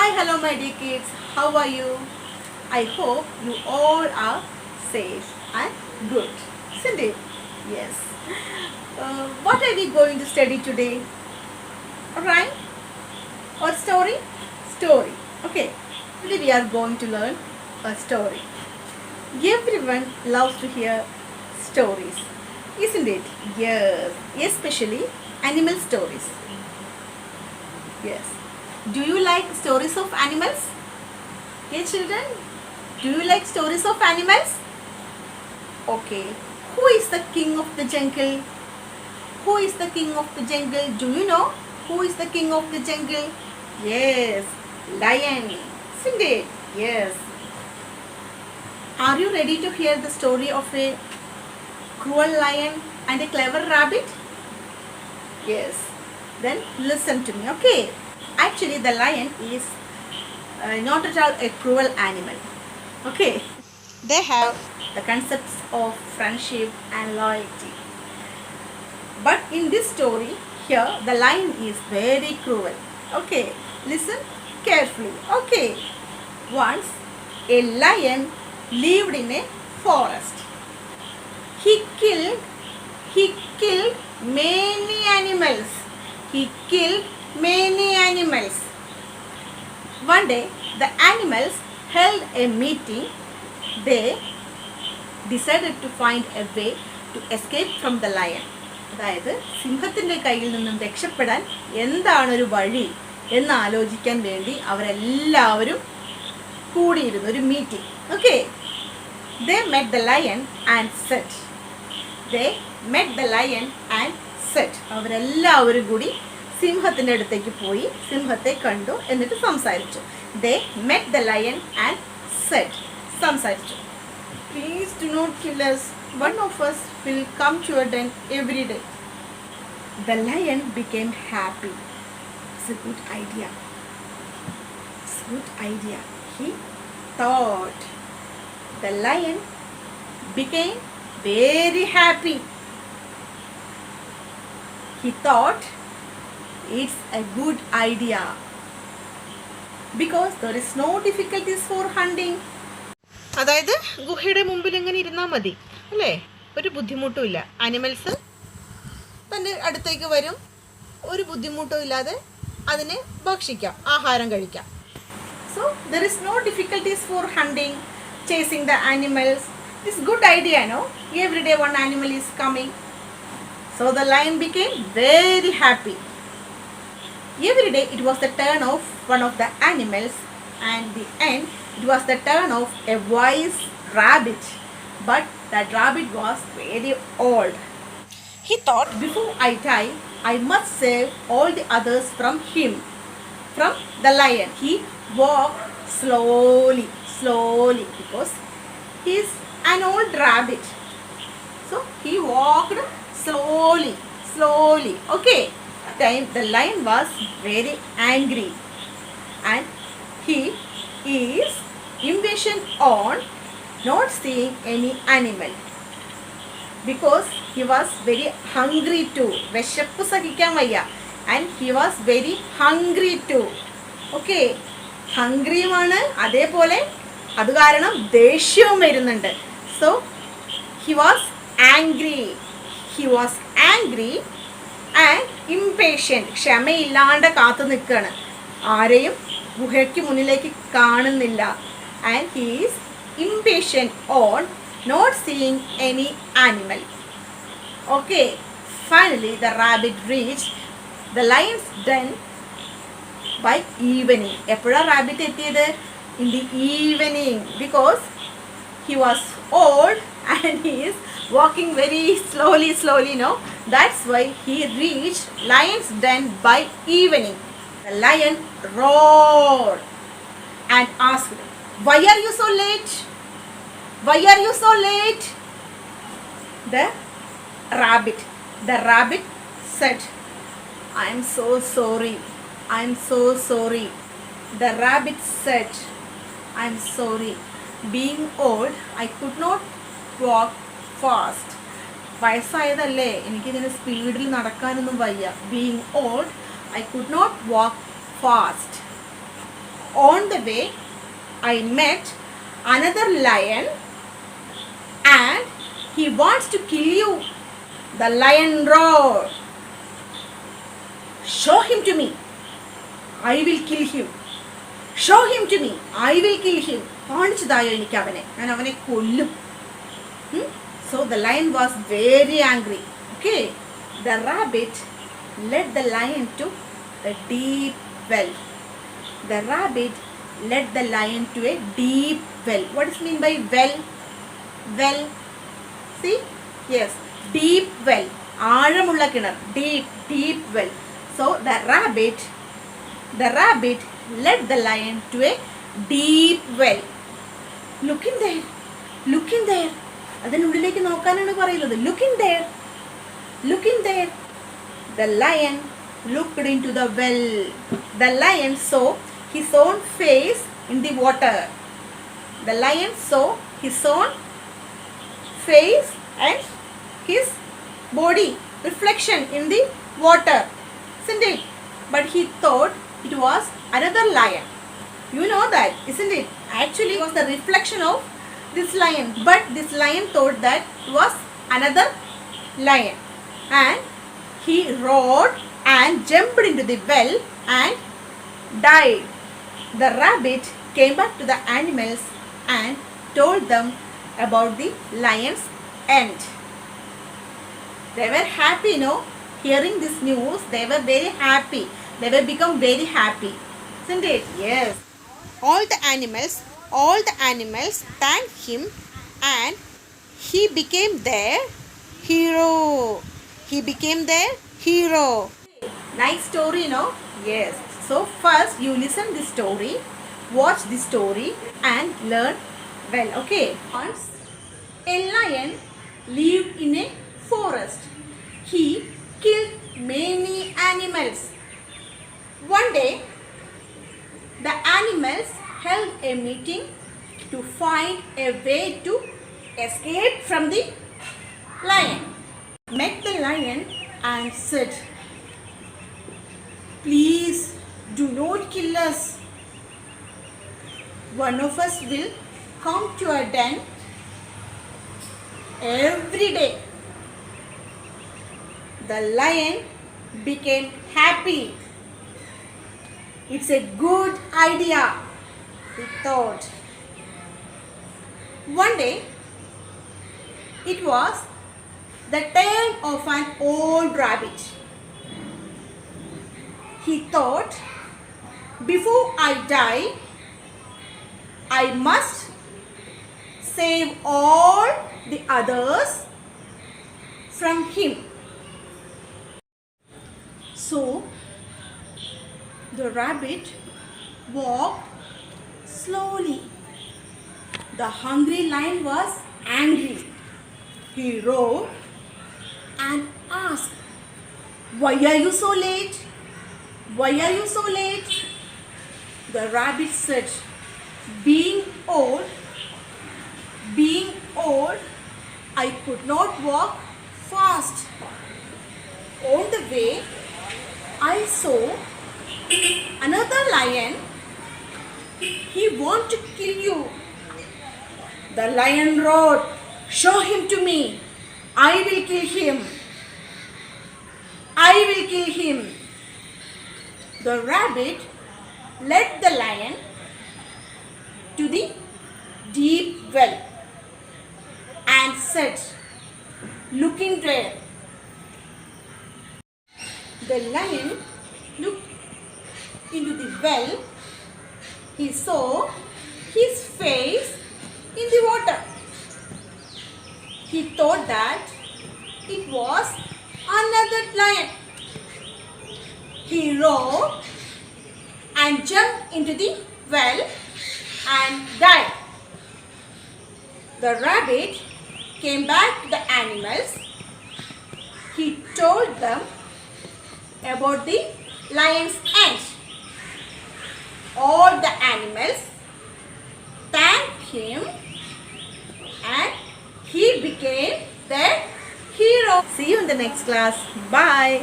Hi, hello, my dear kids. How are you? I hope you all are safe and good, isn't it? Yes. What are we going to study today? A rhyme or story? Story. Okay. Today we are going to learn a story. Everyone loves to hear stories, isn't it? Yes. Especially animal stories. Yes. Do you like stories of animals? Hey children, do you like stories of animals? Okay. Who is the king of the jungle? Who is the king of the jungle? Do you know who is the king of the jungle? Yes, lion. Isn't it? Yes. Are you ready to hear the story of a cruel lion and a clever rabbit? Yes. Then listen to me, okay? Actually, the lion is not at all a cruel animal. Okay. They have the concepts of friendship and loyalty. But in this story, here the lion is very cruel. Okay, listen carefully. Okay, once a lion lived in a forest. He killed many animals. He killed many animals. One day, the animals held a meeting. They decided to find a way to escape from the lion. അതായത് സിംഹത്തിൻ്റെ കയ്യിൽ നിന്നും രക്ഷപ്പെടാൻ എന്താണൊരു വഴി എന്ന് ആലോചിക്കാൻ വേണ്ടി അവരെല്ലാവരും കൂടിയിരുന്നു ഒരു meeting. Okay, they met the lion and said. അവരെല്ലാവരും കൂടി സിംഹത്തിൻ്റെ അടുത്തേക്ക് പോയി സിംഹത്തെ കണ്ടു എന്നിട്ട് സംസാരിച്ചു. They met the lion and said. സംസാരിച്ചു. Please do not kill us. One of us will come to your den every day. The lion became happy. It's a good idea. It's a good idea. He thought. The lion became very happy. He thought it's a good idea because there is no difficulties for hunting. അതായത് ഗുഹയുടെ മുമ്പിൽ ഇങ്ങനെ ഇരുന്നാൽ മതി അല്ലേ, ഒരു ബുദ്ധിമുട്ടും ഇല്ല. ആനിമൽസ് തൻ്റെ അടുത്തേക്ക് വരും, ഒരു ബുദ്ധിമുട്ടും ഇല്ലാതെ അതിനെ ഭക്ഷിക്കാം, ആഹാരം കഴിക്കാം. So there is no difficulties for hunting, chasing the animals. It's good idea, no? Every day one animal is coming. So the lion became very happy. Every day it was the turn of one of the animals, and the end it was the turn of a wise rabbit. But that rabbit was very old. He thought, before I die, I must save all the others from him, from the lion. He walked slowly, because he is an old rabbit. So he walked slowly. Okay. Time the lion was very angry, and he is impatient on not seeing any animal because he was very hungry too. വിശപ്പ് സഹിക്കാൻ വയ്യ, and he was very hungry too. Okay, ഹംഗ്രിയുമാണ്, അതേപോലെ അത് കാരണം ദേഷ്യവും വരുന്നുണ്ട്. So he was angry and impatient. ക്ഷമയില്ലാണ്ട് കാത്തു നിൽക്കുകയാണ്, ആരെയും ഗുഹയ്ക്ക് മുന്നിലേക്ക് കാണുന്നില്ല. And he is impatient on not seeing any animal. Okay, finally the rabbit reached the lion's den by evening. എപ്പോഴാണ് റാബിറ്റ് എത്തിയത്? In the evening, because he was old and he is walking very slowly, no? That's why he reached lion's den by evening. The lion roared and asked, why are you so late? The rabbit said, I am so sorry. The rabbit said, I am sorry. Being old, I could not walk fast. വയസ്സായതല്ലേ, എനിക്കിതിന് സ്പീഡിൽ നടക്കാനൊന്നും വയ്യ. Being old, I could not walk fast. On the way, I met another lion and he wants to kill you. The lion roared. Show him to me. I will kill him. Show him to me. I will kill him. കാണിച്ചു തായോ എനിക്ക് അവനെ, ഞാൻ അവനെ കൊല്ലും. So the lion was very angry. Okay. The rabbit led the lion to a deep well. The rabbit led the lion to a deep well. What is mean by well? Well. See? Yes. Deep well. ആഴമുള്ള കിണർ. Deep well. So the rabbit led the lion to a deep well. Look in there. അതിനുള്ളിലേക്ക് നോക്കാനാണ് പറയുന്നത്. Look in there. The lion looked into the well. The lion saw his own face in the water. The lion saw his own face and his body reflection in the water, isn't it? But he thought it was another lion. You know that, isn't it? Actually, it was the reflection of this lion, but this lion thought that it was another lion, and he roared and jumped into the well and died. The rabbit came back to the animals and told them about the lion's end. They were happy, hearing this news. They were very happy. They were become very happy, isn't it? Yes. All the animals thanked him and he became their hero. Nice story, Yes. So first you listen this story, watch this story and learn well. Okay. Once a lion lived in a forest. He killed many animals. One day, the animals held a meeting to find a way to escape from the lion. Met the lion and said, "Please do not kill us. One of us will come to our den every day." The lion became happy. It's a good idea, he thought. One day, it was the turn of an old rabbit. He thought, before I die, I must save all the others from him. So, the rabbit walked slowly. The hungry lion was angry. He roared and asked, "Why are you so late? Why are you so late?" The rabbit said, Being old, I could not walk fast. On the way, I saw another lion. He wanted to kill you. The lion roared, "Show him to me. I will kill him. I will kill him." The rabbit led the lion to the deep well and said, "Look in there." The lion looked into the well. He saw his face in the water. He thought that it was another lion. He roared and jumped into the well and died. The rabbit came back to the animals. He told them about the lion's end. All the animals thanked him and he became their hero. See you in the next class. Bye.